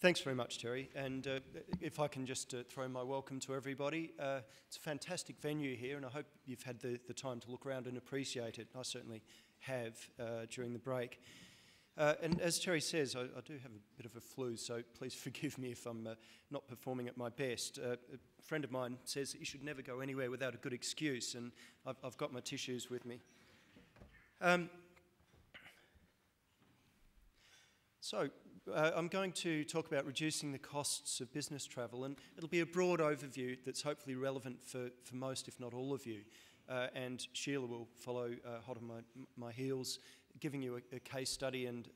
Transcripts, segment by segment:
Thanks very much, Terry. And if I can just throw my welcome to everybody. It's a fantastic venue here, and I hope you've had the time to look around and appreciate it. I certainly have during the break. And as Terry says, I do have a bit of a flu, so please forgive me if I'm not performing at my best. A friend of mine says that you should never go anywhere without a good excuse, and I've got my tissues with me. I'm going to talk about reducing the costs of business travel, and it'll be a broad overview that's hopefully relevant for most, if not all of you. And Sheila will follow hot on my heels, giving you a case study and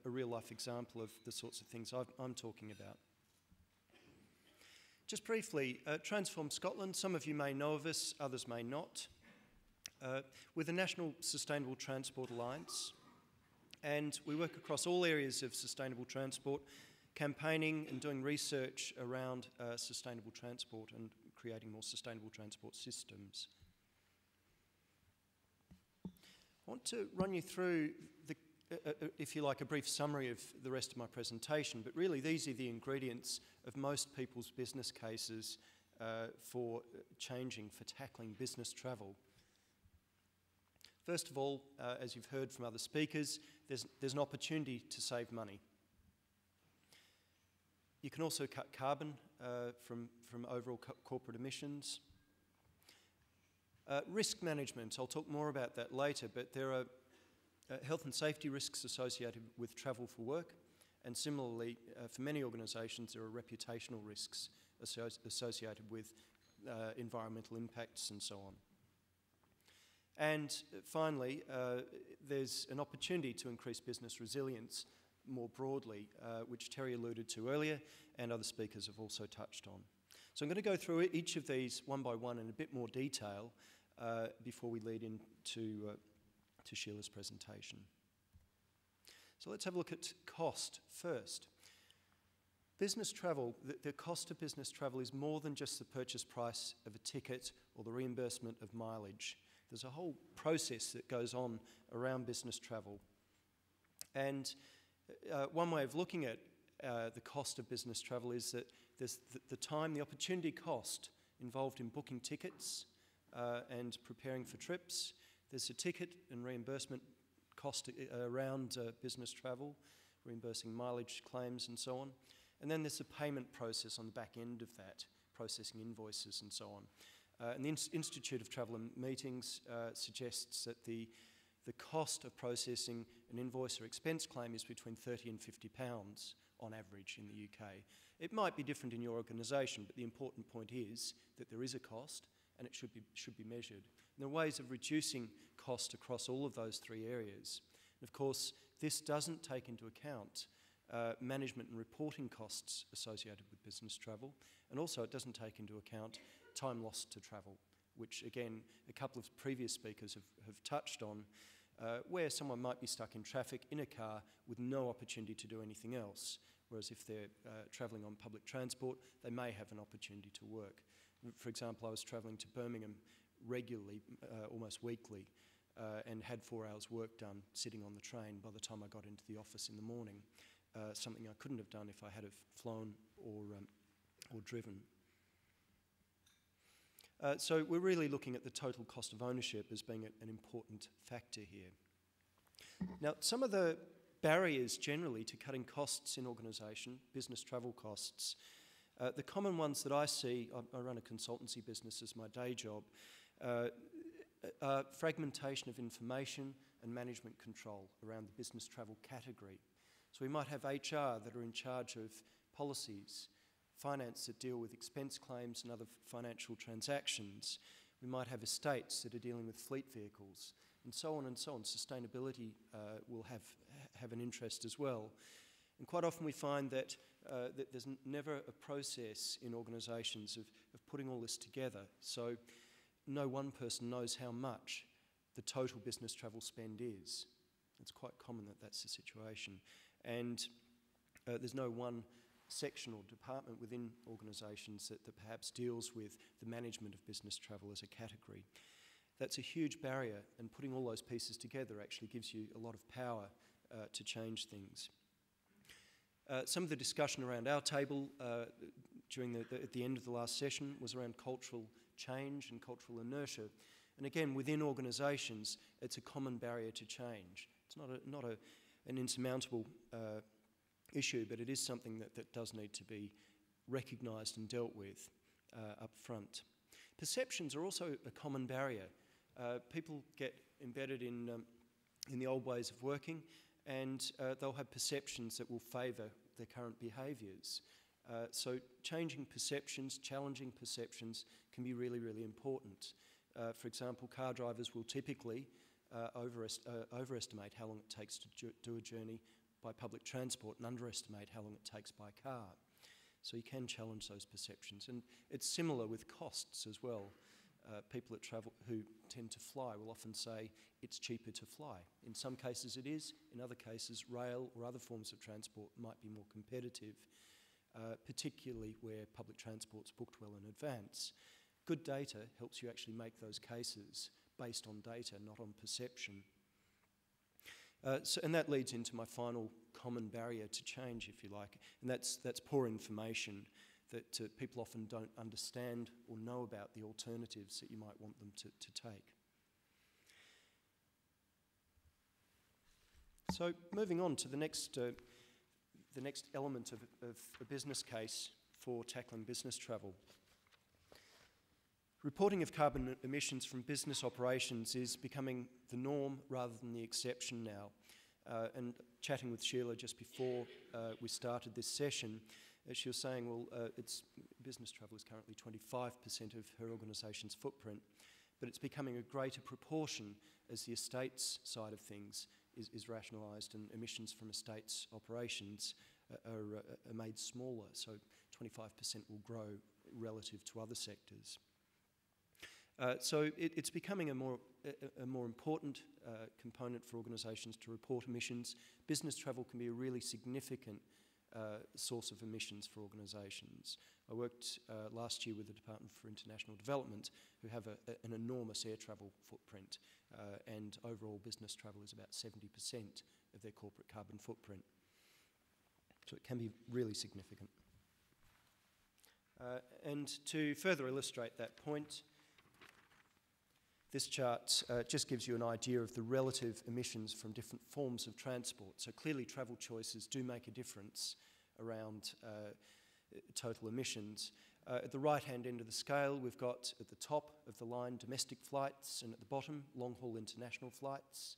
a real-life example of the sorts of things I'm talking about. Just briefly, Transform Scotland, some of you may know of us, others may not. We're the National Sustainable Transport Alliance, and we work across all areas of sustainable transport, campaigning and doing research around sustainable transport and creating more sustainable transport systems. I want to run you through, if you like, a brief summary of the rest of my presentation, but really these are the ingredients of most people's business cases for tackling business travel. First of all, as you've heard from other speakers, there's an opportunity to save money. You can also cut carbon from overall corporate emissions. Risk management, I'll talk more about that later, but there are health and safety risks associated with travel for work, and similarly, for many organisations, there are reputational risks associated with environmental impacts and so on. And finally, there's an opportunity to increase business resilience more broadly, which Terry alluded to earlier, and other speakers have also touched on. So I'm going to go through each of these one by one in a bit more detail before we lead into to Sheila's presentation. So let's have a look at cost first. Business travel, the cost of business travel is more than just the purchase price of a ticket or the reimbursement of mileage. There's a whole process that goes on around business travel. And one way of looking at the cost of business travel is that there's the time, the opportunity cost involved in booking tickets and preparing for trips. There's a ticket and reimbursement cost around business travel, reimbursing mileage claims and so on. And then there's a payment process on the back end of that, processing invoices and so on. And the Institute of Travel and Meetings suggests that the cost of processing an invoice or expense claim is between £30 and £50 on average in the UK. It might be different in your organisation, but the important point is that there is a cost and it should be measured. And there are ways of reducing cost across all of those three areas. And of course, this doesn't take into account management and reporting costs associated with business travel, and also it doesn't take into account time lost to travel, which again, a couple of previous speakers have touched on, where someone might be stuck in traffic in a car with no opportunity to do anything else, whereas if they're travelling on public transport, they may have an opportunity to work. For example, I was travelling to Birmingham regularly, almost weekly, and had 4 hours work done sitting on the train by the time I got into the office in the morning, something I couldn't have done if I had have flown or driven. So we're really looking at the total cost of ownership as being an important factor here. Now, some of the barriers generally to cutting costs in organisation, business travel costs, the common ones that I see, I run a consultancy business as my day job, are fragmentation of information and management control around the business travel category. So we might have HR that are in charge of policies, finance that deal with expense claims and other financial transactions. We might have estates that are dealing with fleet vehicles, and so on and so on. Sustainability will have an interest as well. And quite often we find that there's never a process in organisations of putting all this together. So no one person knows how much the total business travel spend is. It's quite common that that's the situation. And there's no one section or department within organisations that perhaps deals with the management of business travel as a category. That's a huge barrier, and putting all those pieces together actually gives you a lot of power to change things. Some of the discussion around our table at the end of the last session was around cultural change and cultural inertia. And again, within organisations, it's a common barrier to change. It's not an insurmountable issue, but it is something that does need to be recognised and dealt with up front. Perceptions are also a common barrier. People get embedded in the old ways of working, and they'll have perceptions that will favour their current behaviours. So changing perceptions, challenging perceptions can be really, really important. For example, car drivers will typically overestimate how long it takes to do a journey by public transport and underestimate how long it takes by car. So you can challenge those perceptions. And it's similar with costs as well. People who tend to fly will often say it's cheaper to fly. In some cases it is, in other cases rail or other forms of transport might be more competitive, particularly where public transport's booked well in advance. Good data helps you actually make those cases based on data, not on perception. And that leads into my final common barrier to change, if you like, and that's poor information, that people often don't understand or know about the alternatives that you might want them to take. So moving on to the next element of a business case for tackling business travel. Reporting of carbon emissions from business operations is becoming the norm rather than the exception now. And chatting with Sheila just before we started this session, she was saying, well, business travel is currently 25% of her organisation's footprint, but it's becoming a greater proportion as the estates side of things is rationalised and emissions from estates operations are made smaller, so 25% will grow relative to other sectors. So it's becoming a more important component for organisations to report emissions. Business travel can be a really significant source of emissions for organisations. I worked last year with the Department for International Development, who have an enormous air travel footprint, and overall business travel is about 70% of their corporate carbon footprint. So it can be really significant. And to further illustrate that point, this chart just gives you an idea of the relative emissions from different forms of transport. So clearly travel choices do make a difference around total emissions. At the right-hand end of the scale, we've got at the top of the line domestic flights, and at the bottom long-haul international flights.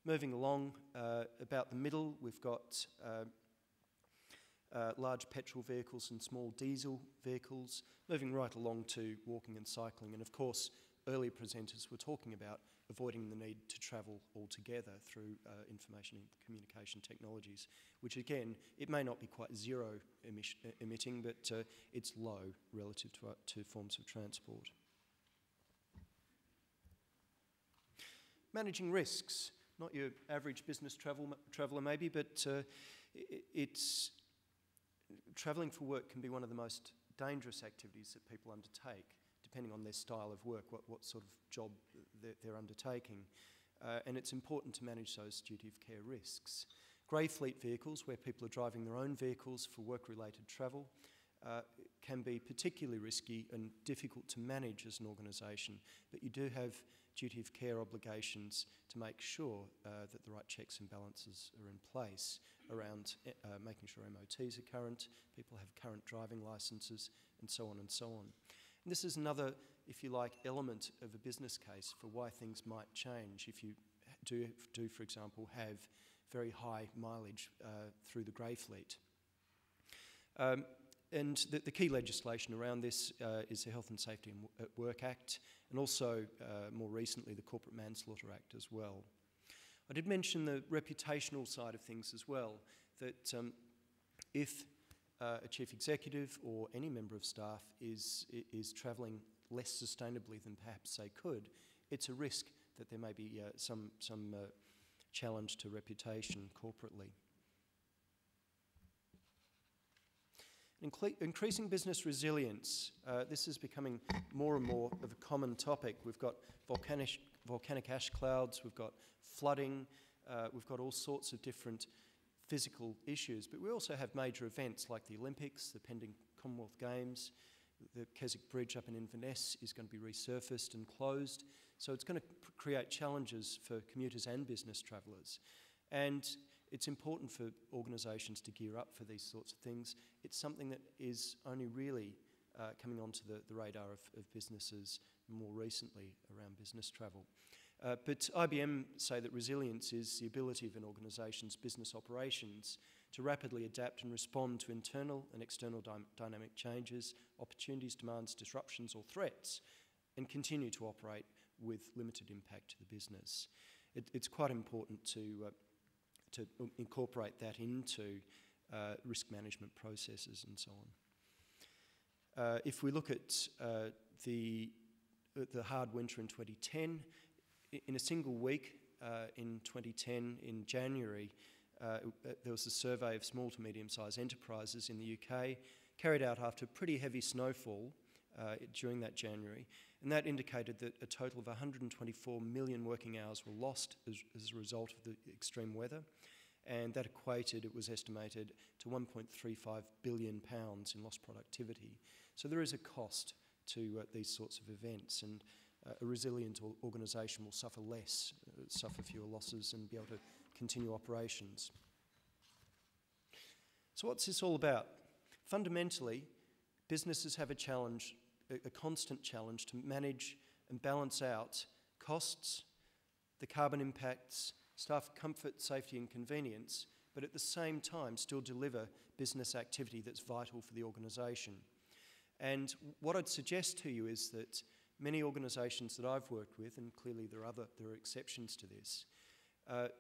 Moving along about the middle, we've got large petrol vehicles and small diesel vehicles, moving right along to walking and cycling, and of course earlier presenters were talking about avoiding the need to travel altogether through information and communication technologies, which again, it may not be quite zero emitting, but it's low relative to forms of transport. Managing risks, not your average business traveller maybe, but travelling for work can be one of the most dangerous activities that people undertake, depending on their style of work, what sort of job they're undertaking. And it's important to manage those duty of care risks. Grey fleet vehicles, where people are driving their own vehicles for work-related travel, can be particularly risky and difficult to manage as an organisation, but you do have duty of care obligations to make sure that the right checks and balances are in place around making sure MOTs are current, people have current driving licences, and so on and so on. And this is another, if you like, element of a business case for why things might change if you do for example, have very high mileage through the grey fleet. And the key legislation around this is the Health and Safety at Work Act, and also more recently the Corporate Manslaughter Act as well. I did mention the reputational side of things as well, that if a chief executive or any member of staff is travelling less sustainably than perhaps they could, it's a risk that there may be some challenge to reputation corporately. Increasing business resilience. This is becoming more and more of a common topic. We've got volcanic ash clouds, we've got flooding, we've got all sorts of different physical issues, but we also have major events like the Olympics, the pending Commonwealth Games. The Keswick Bridge up in Inverness is going to be resurfaced and closed, so it's going to create challenges for commuters and business travellers. And it's important for organisations to gear up for these sorts of things. It's something that is only really coming onto the radar of businesses more recently around business travel. But IBM say that resilience is the ability of an organisation's business operations to rapidly adapt and respond to internal and external dynamic changes, opportunities, demands, disruptions or threats, and continue to operate with limited impact to the business. It's quite important to incorporate that into risk management processes and so on. If we look at the hard winter in 2010, in a single week in 2010, in January, there was a survey of small to medium-sized enterprises in the UK carried out after pretty heavy snowfall during that January, and that indicated that a total of 124 million working hours were lost as a result of the extreme weather, and that equated, it was estimated, to £1.35 billion in lost productivity. So there is a cost to these sorts of events, and a resilient organisation will suffer less, suffer fewer losses and be able to continue operations. So what's this all about? Fundamentally, businesses have a challenge, a constant challenge to manage and balance out costs, the carbon impacts, staff comfort, safety and convenience, but at the same time still deliver business activity that's vital for the organisation. And what I'd suggest to you is that many organisations that I've worked with, and clearly there are exceptions to this,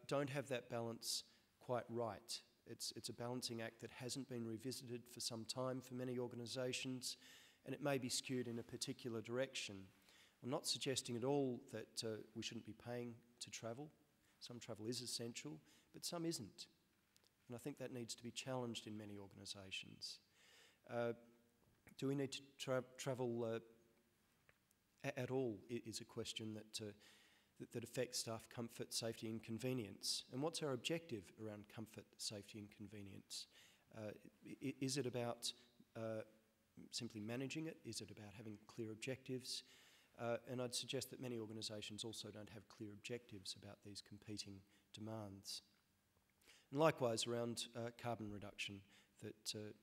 don't have that balance quite right. It's a balancing act that hasn't been revisited for some time for many organisations, and it may be skewed in a particular direction. I'm not suggesting at all that we shouldn't be paying to travel. Some travel is essential, but some isn't. And I think that needs to be challenged in many organisations. Do we need to travel at all is a question that affects staff comfort, safety and convenience. And what's our objective around comfort, safety and convenience? Is it about simply managing it? Is it about having clear objectives? And I'd suggest that many organisations also don't have clear objectives about these competing demands. And likewise around carbon reduction, that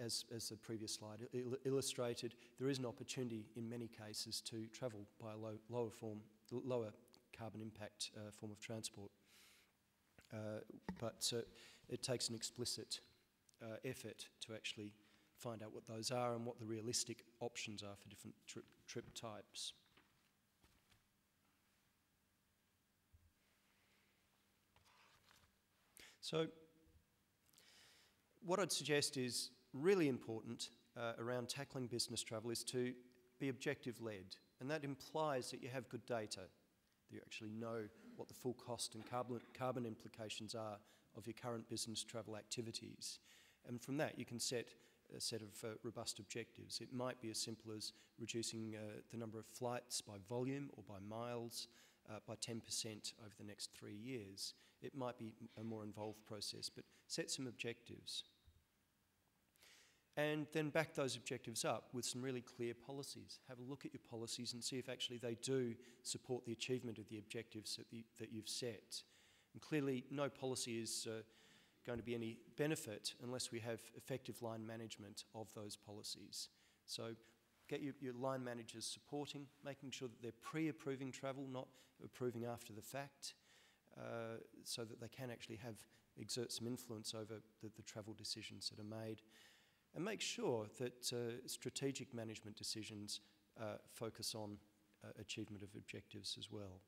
as the previous slide illustrated, there is an opportunity in many cases to travel by a lower carbon impact form of transport. But it takes an explicit effort to actually find out what those are and what the realistic options are for different trip types. So what I'd suggest is really important around tackling business travel is to be objective-led, and that implies that you have good data, that you actually know what the full cost and carbon implications are of your current business travel activities. And from that you can set a set of robust objectives. It might be as simple as reducing the number of flights by volume or by miles by 10% over the next 3 years. It might be a more involved process, but set some objectives. And then back those objectives up with some really clear policies. Have a look at your policies and see if actually they do support the achievement of the objectives that you've set. And clearly no policy is going to be any benefit unless we have effective line management of those policies. So get your line managers supporting, making sure that they're pre-approving travel, not approving after the fact, so that they can actually exert some influence over the travel decisions that are made. And make sure that strategic management decisions focus on achievement of objectives as well.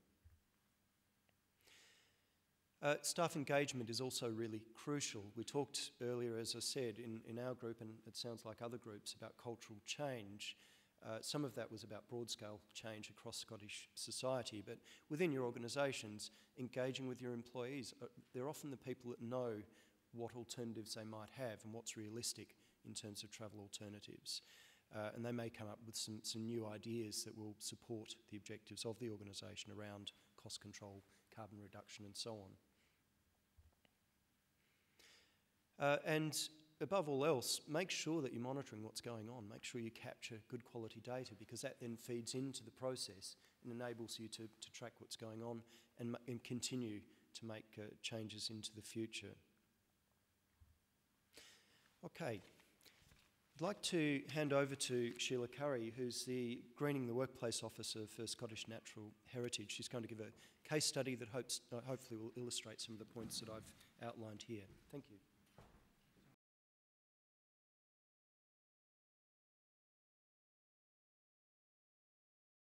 Staff engagement is also really crucial. We talked earlier, as I said, in our group, and it sounds like other groups, about cultural change. Some of that was about broad-scale change across Scottish society, but within your organisations, engaging with your employees, they're often the people that know what alternatives they might have and what's realistic in terms of travel alternatives. And they may come up with some new ideas that will support the objectives of the organisation around cost control, carbon reduction and so on. And above all else, make sure that you're monitoring what's going on. Make sure you capture good quality data, because that then feeds into the process and enables you to track what's going on and continue to make changes into the future. Okay. I'd like to hand over to Sheila Curry, who's the Greening the Workplace Officer for Scottish Natural Heritage. She's going to give a case study that hopefully will illustrate some of the points that I've outlined here. Thank you.